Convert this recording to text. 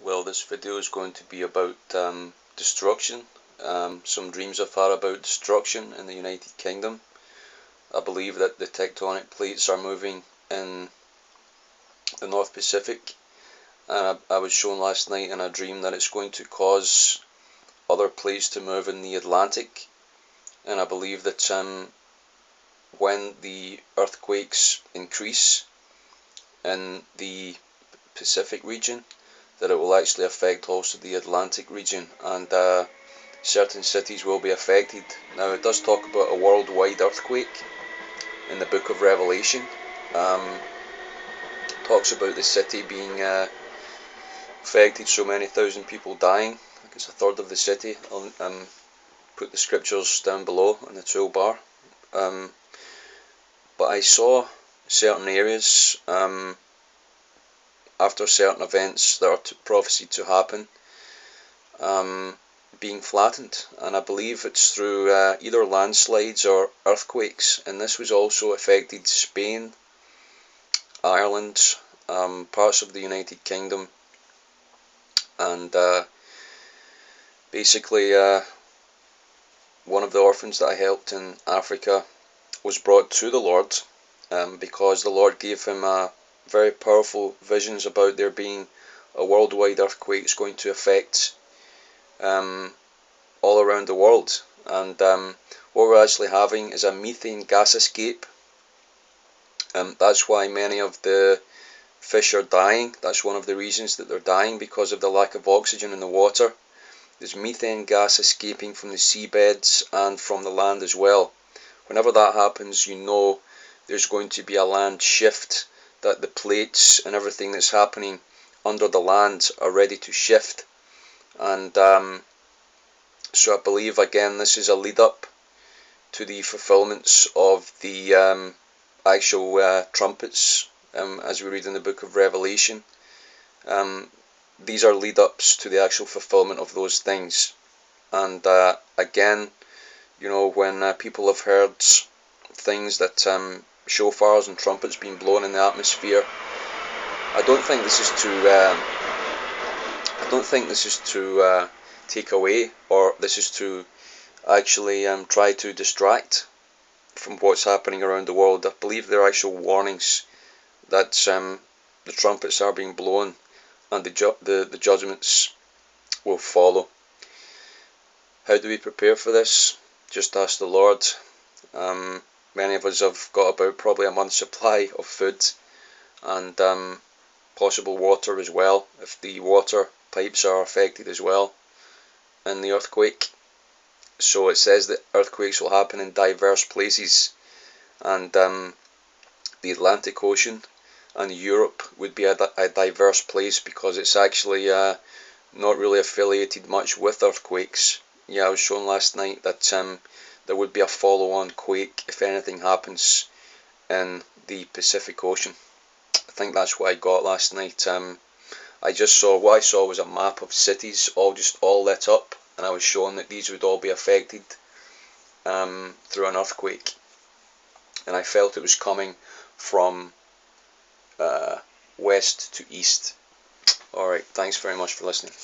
Well, this video is going to be about destruction. Some dreams I've had about destruction in the United Kingdom. I believe that the tectonic plates are moving in the North Pacific. I was shown last night in a dream that it's going to cause other plates to move in the Atlantic. And I believe that when the earthquakes increase in the Pacific region, that it will actually affect also the Atlantic region, and certain cities will be affected. Now, it does talk about a worldwide earthquake in the book of Revelation. Talks about the city being affected, so many thousand people dying. I think it's a third of the city. I'll put the scriptures down below in the toolbar. But I saw certain areas after certain events that are prophesied to happen being flattened, and I believe it's through either landslides or earthquakes. And this was also affected Spain, Ireland, parts of the United Kingdom, and basically one of the orphans that I helped in Africa was brought to the Lord because the Lord gave him very powerful visions about there being a worldwide earthquake that's going to affect all around the world. And what we're actually having is a methane gas escape. That's why many of the fish are dying. That's one of the reasons that they're dying, because of the lack of oxygen in the water. There's methane gas escaping from the seabeds and from the land as well. Whenever that happens, you know there's going to be a land shift, that the plates and everything that's happening under the land are ready to shift. And so I believe, again, this is a lead up to the fulfillments of the actual trumpets, as we read in the book of Revelation. These are lead ups to the actual fulfillment of those things. And again, you know, when people have heard things that shofars and trumpets being blown in the atmosphere, I don't think this is to take away, or this is to actually try to distract from what's happening around the world. I believe there are actual warnings that the trumpets are being blown and the judgments will follow. How do we prepare for this? Just ask the Lord. Many of us have got about probably a month's supply of food and possible water as well, if the water pipes are affected as well in the earthquake. So it says that earthquakes will happen in diverse places, and the Atlantic Ocean and Europe would be a diverse place, because it's actually not really affiliated much with earthquakes. Yeah, I was shown last night that there would be a follow-on quake if anything happens in the Pacific Ocean. I think that's what I got last night. What I saw was a map of cities all lit up, and I was shown that these would all be affected through an earthquake. And I felt it was coming from west to east. Alright, thanks very much for listening.